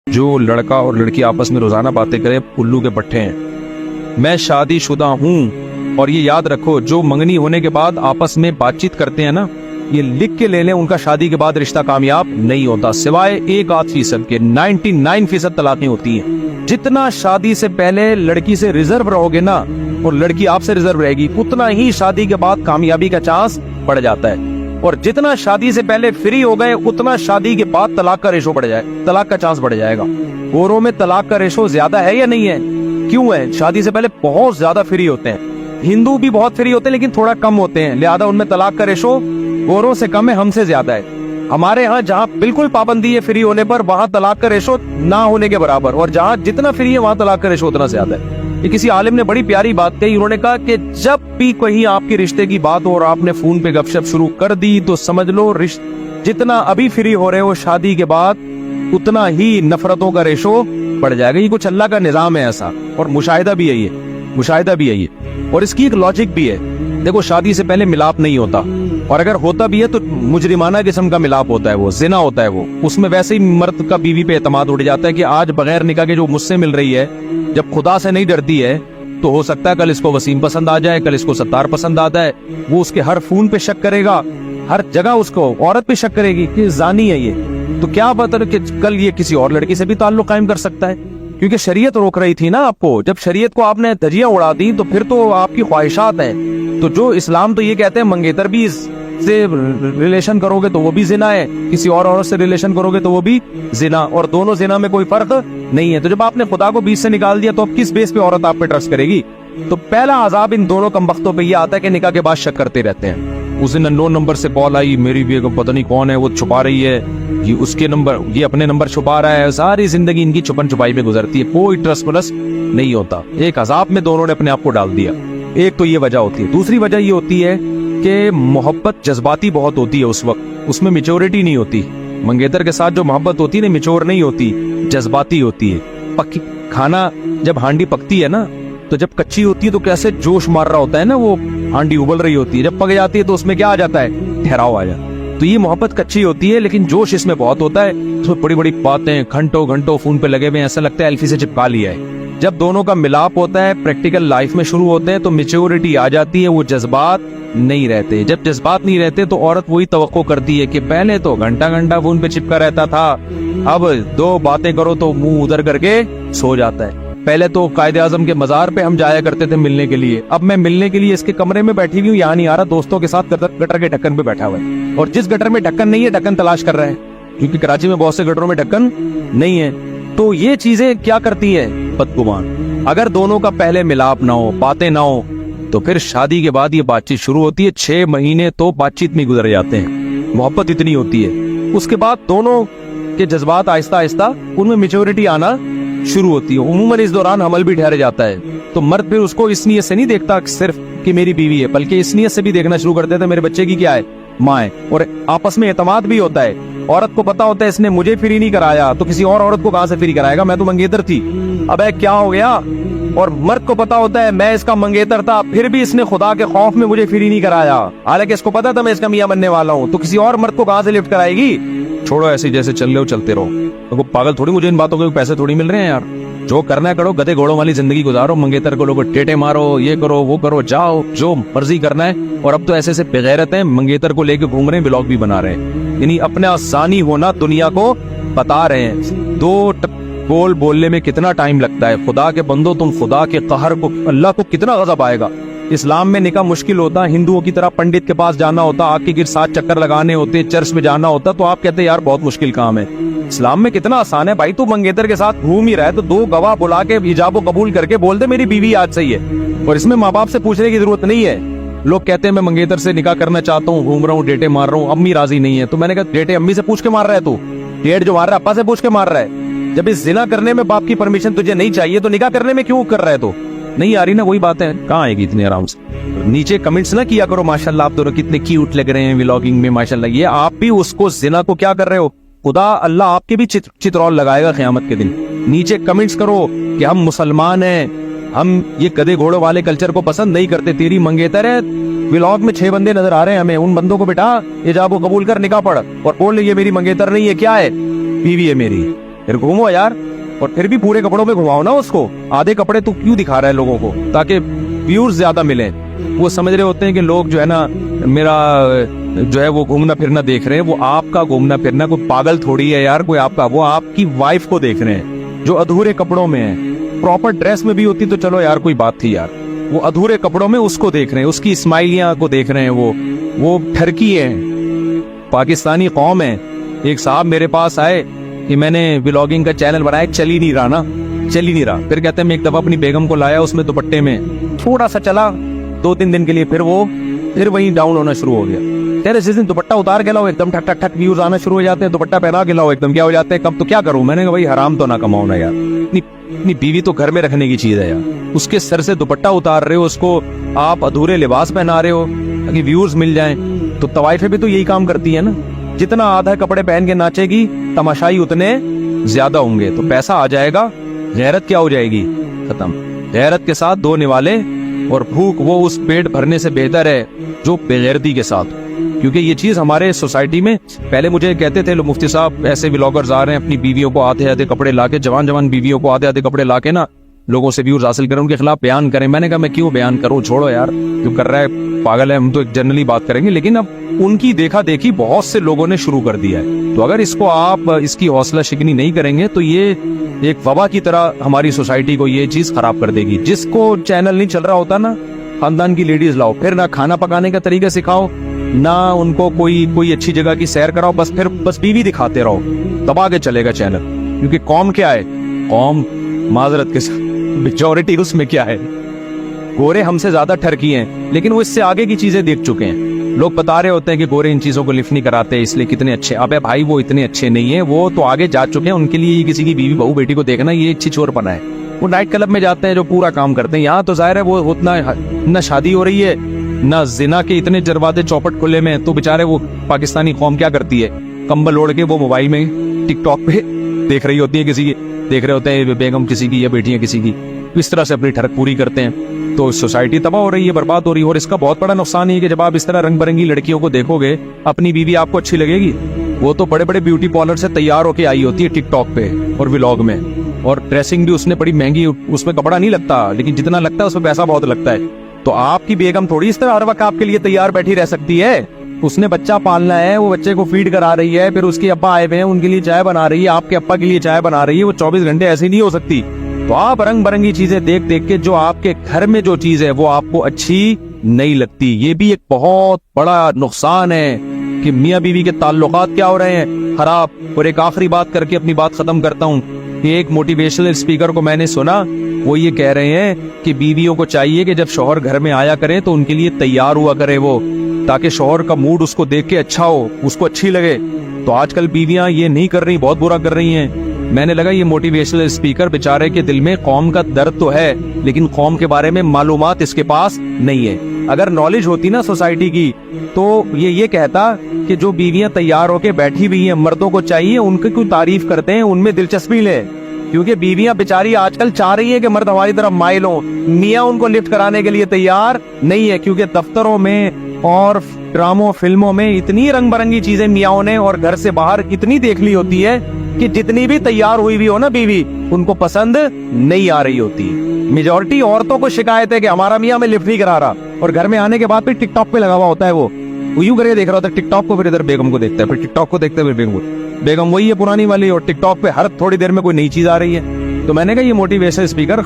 जो लड़का और लड़की आपस में रोजाना बातें करें उल्लू के पट्टे हैं। मैं शादीशुदा हूँ और ये याद रखो, जो मंगनी होने के बाद आपस में बातचीत करते हैं ना, ये लिख के ले लें, उनका शादी के बाद रिश्ता कामयाब नहीं होता, सिवाय 1-8% के। 99% तलाकें होती हैं। जितना शादी से पहले लड़की से रिजर्व रहोगे ना, और लड़की आपसे रिजर्व रहेगी, उतना ही शादी के बाद कामयाबी का चांस बढ़ जाता है। और जितना शादी से पहले फ्री हो गए, उतना शादी के बाद तलाक का रेशो बढ़ जाए, तलाक का चांस बढ़ जाएगा। गोरों में तलाक का रेशो ज्यादा है या नहीं है? क्यों है? शादी से पहले बहुत ज्यादा फ्री होते हैं। हिंदू भी बहुत फ्री होते हैं लेकिन थोड़ा कम होते हैं, लिहाजा उनमें तलाक का रेशो गोरों से कम है, हमसे ज्यादा है। हमारे यहाँ जहाँ बिल्कुल पाबंदी है फ्री होने पर, वहाँ तलाक का रेशो ना होने के बराबर, और जहाँ जितना फ्री है वहाँ तलाक का रेशो उतना ज्यादा है। ये किसी आलिम ने बड़ी प्यारी बात कही, उन्होंने कहा कि जब भी कहीं आपके रिश्ते की बात हो और आपने फोन पे गपशप शुरू कर दी, तो समझ लो जितना अभी फ्री हो रहे हो शादी के बाद, उतना ही नफरतों का रेशो बढ़ जाएगा। ये कुछ अल्लाह का निजाम है ऐसा, और मुशाहिदा भी है ये, मुशाहिदा भी है ये। और इसकी एक लॉजिक भी है। देखो, शादी से पहले मिलाप नहीं होता, और अगर होता भी है तो मुजरिमाना किस्म का मिलाप होता है, वो जिना होता है वो। उसमें वैसे ही मर्द का बीवी पे एतमाद उड़ जाता है कि आज बगैर निकाह के जो मुझसे मिल रही है, जब खुदा से नहीं डरती है, तो हो सकता है कल इसको वसीम पसंद आ जाए, कल इसको सत्तार पसंद आता है। वो उसके हर फोन पे शक करेगा, हर जगह उसको औरत पे शक करेगी कि जानी है ये। तो क्या पता कि कल ये किसी और लड़की से भी ताल्लुक कायम कर सकता है, क्योंकि शरीयत रोक रही थी ना आपको। जब शरीयत को आपने धज्जियां उड़ा दी, तो फिर तो आपकी ख्वाहिशात हैं। तो जो इस्लाम तो ये कहते हैं मंगेतर भी से रिलेशन करोगे तो वो भी जिना है, किसी और औरत से रिलेशन करोगे तो वो भी जिना, और दोनों जिना में कोई फर्क नहीं है। तो जब आपने खुदा को बीच से निकाल दिया, तो अब किस बेस पे औरत आप पे ट्रस्ट करेगी? तो पहला अजाब इन दोनों कमबख्तों पे ये आता है कि निकाह के बाद शक करते रहते हैं। उस दिन अननोन नंबर से कॉल आई, मेरी बेगम पता नहीं कौन है, वो छुपा रही है, ये उसके नंबर, ये अपने नंबर छुपा रहा है। सारी जिंदगी इनकी छुपन छुपाई में गुजरती है, कोई ट्रस्ट प्लस नहीं होता। एक अजाब में दोनों ने अपने आप को डाल दिया। एक तो ये वजह होती है। दूसरी वजह ये होती है कि मोहब्बत जज्बाती बहुत होती है उस वक्त, उसमें मैच्योरिटी नहीं होती। मंगेतर के साथ जो मोहब्बत होती है ना, मैच्योर नहीं होती, जज्बाती होती है। पक्की खाना जब हांडी पकती है ना, तो जब कच्ची होती है तो कैसे जोश मार रहा होता है ना, वो हांडी उबल रही होती है। जब पक जाती है तो उसमें क्या आ जाता है? ठहराव आ जाता है। तो ये मोहब्बत कच्ची होती है, लेकिन जोश इसमें बहुत होता है। तो बड़ी बड़ी बातें, घंटों घंटों फोन पे लगे हुए, ऐसा लगता है एल्फी से चिपका लिया है। जब दोनों का मिलाप होता है, प्रैक्टिकल लाइफ में शुरू होते हैं, तो मैच्योरिटी आ जाती है, वो जज्बात नहीं रहते। जब जज्बात नहीं रहते तो औरत वही तवक्को करती है कि पहले तो घंटा घंटा फोन पे चिपका रहता था, अब 2 बातें करो तो मुंह उधर करके सो जाता है। पहले तो कायदे आजम के मजार पे हम जाया करते थे मिलने के लिए, अब मैं मिलने के लिए इसके कमरे में बैठी हुई हूँ, यहाँ नहीं आ रहा, दोस्तों के साथ गटर के ढक्कन पे बैठा हुआ है। और जिस गटर में ढक्कन नहीं है, ढक्कन तलाश कर रहा है, क्योंकि कराची में बहुत से गटरों में ढक्कन नहीं है। तो ये चीजें क्या करती है? बदगुमान। अगर दोनों का पहले मिलाप ना हो, बातें ना हो, तो फिर शादी के बाद ये बातचीत शुरू होती है। 6 महीने तो बातचीत में गुजर जाते हैं, मोहब्बत इतनी होती है। उसके बाद दोनों के जज्बात आहिस्ता आहिस्ता उनमें मैच्योरिटी आना शुरू होती है। उमूमन इस दौरान हमल भी ठहर जाता है। तो मर्द फिर उसको इस नीयत से नहीं देखता सिर्फ कि मेरी बीवी है, बल्कि इस नीयत से भी देखना शुरू कर देता है मेरे बच्चे की क्या है, माँ है। और आपस में एतमाद भी होता है। औरत को पता होता है इसने मुझे फ्री नहीं कराया, तो किसी और औरत को कहां से फ्री कराएगा, मैं तो मंगेतर थी, अब क्या हो गया। और मर्द को पता होता है मैं इसका मंगेतर था, फिर भी इसने खुदा के खौफ में मुझे फ्री नहीं कराया, हालांकि इसको पता था मैं इसका मियां बनने वाला हूँ, तो किसी और मर्द को कहां से लिफ्ट कराएगी। छोड़ो, ऐसे जैसे चल रहे हो चलते रहो। तो पागल थोड़ी, मुझे इन बातों के पैसे थोड़ी मिल रहे हैं यार। जो करना है करो, गधे घोड़ों वाली जिंदगी गुजारो, मंगेतर को लोगो टेटे मारो, ये करो वो करो, जाओ जो मर्जी करना है। और अब तो ऐसे से बेगैरत हैं, मंगेतर को लेके घूम रहे हैं, ब्लॉग भी बना रहे हैं, यानी अपने आसानी होना दुनिया को बता रहे हैं। 2 बोल बोलने में कितना टाइम लगता है। खुदा के बंदो, तुम खुदा के कहर को, अल्लाह को कितना गजब आएगा। इस्लाम में निकाह मुश्किल होता, हिंदुओं की तरह पंडित के पास जाना होता, आग के गिर 7 चक्कर लगाने होते, चर्च में जाना होता, तो आप कहते यार बहुत मुश्किल काम है। इस्लाम में कितना आसान है भाई, तू मंगेतर के साथ घूम ही रहा है तो 2 गवाह बुला के इजाबो कबूल करके बोल दे मेरी बीवी आज सही है। और इसमें माँ बाप से पूछने की जरूरत नहीं है। लोग कहते हैं मैं मंगेतर से निकाह करना चाहता हूँ, घूम रहा हूँ, डेटे मार रहा हूँ, अम्मी राजी नहीं है। तो मैंने कहा डेटे अम्मी से पूछ के मार रहा है तू, डेट जो मार रहा है अप्पा से पूछ के मार रहा है। जब इस जिना करने में बाप की परमिशन तुझे नहीं चाहिए, तो निकाह करने में क्यों कर रहा है? तो नहीं आ रही ना वही बात है, कहाँ आएगी इतने आराम से। नीचे कमेंट्स ना किया करो माशाल्लाह आप दोनों कितने क्यूट लग रहे हैं व्लॉगिंग में, माशाल्लाह। ये आप भी उसको जिना को क्या कर रहे हो, खुदा अल्लाह आपके भी चित्रौल लगाएगा क़यामत के दिन। नीचे कमेंट्स करो कि हम मुसलमान हैं, हम ये गधे घोड़ों वाले कल्चर को पसंद नहीं करते, तेरी मंगेतर है, व्लॉग में 6 बंदे नजर आ रहे हैं हमें, उन बंदों को बेटा इजाबो कबूल कर निकाह पढ़ और बोल ये मेरी मंगेतर नहीं है, क्या है, बीवी है मेरी। फिर घूमो यार, और फिर भी पूरे कपड़ों में घुमाओ ना उसको, आधे कपड़े तू क्यों दिखा रहा है लोगों को, ताकि व्यूज ज्यादा मिले। वो समझ रहे होते हैं कि लोग जो है ना मेरा जो है वो घूमना फिरना देख रहे हैं, वो आपका घूमना फिरना, कोई पागल थोड़ी है यार कोई आपका, वो आपकी वाइफ को देख रहे हैं जो अधूरे कपड़ों में है। प्रॉपर ड्रेस में भी होती तो चलो यार कोई बात थी यार, वो अधूरे कपड़ों में उसको देख रहे हैं, उसकी स्माइलियां को देख रहे हैं। वो ठरकी है, पाकिस्तानी कौम है। एक साहब मेरे पास आए कि मैंने व्लॉगिंग का चैनल बनाया, चल ही नहीं रहा ना, चल ही नहीं रहा। फिर कहते हैं मैं एक दफा अपनी बेगम को लाया, उसमें दुपट्टे में थोड़ा सा चला 2-3 दिन के लिए, फिर वही डाउन होना शुरू हो गया। तेरे जिस दिन दुपट्टा उतार के लाओ एकदम ठक ठक ठक व्यूज आना शुरू हो जाते हैं, दुपट्टा पहना के लाओ एकदम क्या हो जाते हैं, कब तो क्या करूं। मैंने कहा भाई हराम तो ना कमाओ ना यार, अपनी बीवी तो घर में रखने की चीज है यार, उसके सर से दुपट्टा उतार रहे हो, उसको आप अधूरे लिबास पहना रहे हो ताकि व्यूज मिल जाएं। तो तवाइफे भी तो यही काम करती है ना, जितना आधा कपड़े पहन के नाचेगी तमाशाई उतने ज्यादा होंगे, तो पैसा आ जाएगा, गैरत क्या हो जाएगी, खत्म। गैरत के साथ 2 निवाले और भूख वो उस पेट भरने से बेहतर है जो बेगैरती के साथ। क्योंकि ये चीज हमारे सोसाइटी में पहले मुझे कहते थे लोग, मुफ्ती साहब ऐसे व्लॉगर्स आ रहे हैं अपनी बीवियों को आधे आधे कपड़े लाके, जवान बीवियों को आधे आधे कपड़े लाके ना लोगों से व्यूज हासिल करें, उनके खिलाफ बयान करें। मैंने कहा मैं क्यों बयान करूं, छोड़ो यार, जो कर रहा है पागल है, हम तो एक जनरली बात करेंगे। लेकिन अब उनकी देखा देखी बहुत से लोगों ने शुरू कर दिया है, तो अगर इसको आप इसकी हौसला शिकनी नहीं करेंगे तो ये एक वबा की तरह हमारी सोसाइटी को ये चीज खराब कर देगी। जिसको चैनल नहीं चल रहा होता ना, खानदान की लेडीज लाओ, फिर ना खाना पकाने का तरीका सिखाओ, ना उनको कोई अच्छी जगह की सैर कराओ, बस बीवी दिखाते रहो, दबा के चलेगा चैनल। क्योंकि कौम क्या है, कौम माजरत के साथ मेजॉरिटी उसमें क्या है, गोरे हमसे ज्यादा ठरकी हैं, लेकिन वो इससे आगे की चीजें देख चुके हैं। लोग बता रहे होते हैं कि गोरे इन चीजों को लिफ्ट नहीं कराते इसलिए कितने अच्छे, अबे भाई वो इतने अच्छे नहीं है, वो तो आगे जा चुके हैं। उनके लिए किसी की बीवी बहू बेटी को देखना ये छिछोरपना है। वो नाइट क्लब में जाते हैं जो पूरा काम करते हैं, यहाँ तो जाहिर है वो उतना न शादी हो रही है न जिना के इतने दरवाजे चौपट खुले में, तो बेचारे वो पाकिस्तानी कौम क्या करती है, कंबल ओढ़ के वो मोबाइल में टिकटॉक पे देख रही होती है, किसी की देख रहे होते हैं बेगम किसी की या बेटियां किसी की, इस तरह से अपनी ठरक पूरी करते हैं। तो सोसाइटी तबाह हो रही है, बर्बाद हो रही है। और इसका बहुत बड़ा नुकसान है कि जब आप इस तरह रंग बिरंगी लड़कियों को देखोगे, अपनी बीवी आपको अच्छी लगेगी? वो तो बड़े बड़े ब्यूटी पार्लर से तैयार होके आई होती है टिकटॉक पे और व्लॉग में, और ड्रेसिंग भी उसने बड़ी महंगी, उसमें कपड़ा नहीं लगता, लेकिन जितना लगता है उसमें पैसा बहुत लगता है। तो आपकी बेगम थोड़ी इस तरह हर वक्त आपके लिए तैयार बैठी रह सकती है। उसने बच्चा पालना है, वो बच्चे को फीड करा रही है, फिर उसके अब्बा आए हुए हैं उनके लिए चाय बना रही है, आपके अब्बा के लिए चाय बना रही है, वो 24 घंटे ऐसी नहीं हो सकती। तो आप रंग बिरंगी चीजें देख देख के जो आपके घर में जो चीज है वो आपको अच्छी नहीं लगती। ये भी एक बहुत बड़ा नुकसान है कि मियाँ बीवी के ताल्लुकात क्या हो रहे हैं खराब। और एक आखिरी बात करके अपनी बात खत्म करता हूँ कि एक मोटिवेशनल स्पीकर को मैंने सुना, वो ये कह रहे हैं कि बीवियों को चाहिए कि जब शौहर घर में आया करे तो उनके लिए तैयार हुआ करे वो, ताकि शौहर का मूड उसको देख के अच्छा हो, उसको अच्छी लगे। तो आजकल बीवियां ये नहीं कर रही, बहुत बुरा कर रही हैं। मैंने लगा ये मोटिवेशनल स्पीकर बेचारे के दिल में कौम का दर्द तो है, लेकिन कौम के बारे में मालूमात इसके पास नहीं है। अगर नॉलेज होती ना सोसाइटी की तो ये कहता कि जो बीवियां तैयार होके बैठी हुई हैं, मर्दों को चाहिए उनकी कोई तारीफ करते हैं, उनमें दिलचस्पी ले। क्योंकि बीवियां बेचारी आजकल चाह रही है कि मर्द हमारी तरफ माइल हो, मियाँ उनको लिफ्ट कराने के लिए तैयार नहीं है। क्योंकि दफ्तरों में और ड्रामों फिल्मों में इतनी रंग बिरंगी चीजें मियाओं ने और घर से बाहर इतनी देख ली होती है कि जितनी भी तैयार हुई भी हो ना बीवी, उनको पसंद नहीं आ रही होती। मेजॉरिटी औरतों को शिकायत है कि हमारा मियाँ हमें लिफ्ट नहीं करा रहा, और घर में आने के बाद फिर टिकटॉक पे लगा हुआ होता है। वो यूं करके देख रहा होता है टिकटॉक को, फिर इधर बेगम को देखता है, फिर टिकटॉक को देखता है, फिर बेगम वही है पुरानी वाली, और टिकटॉक पे हर थोड़ी देर में कोई नई चीज आ रही है। तो मैंने कहा ये मोटिवेशनल स्पीकर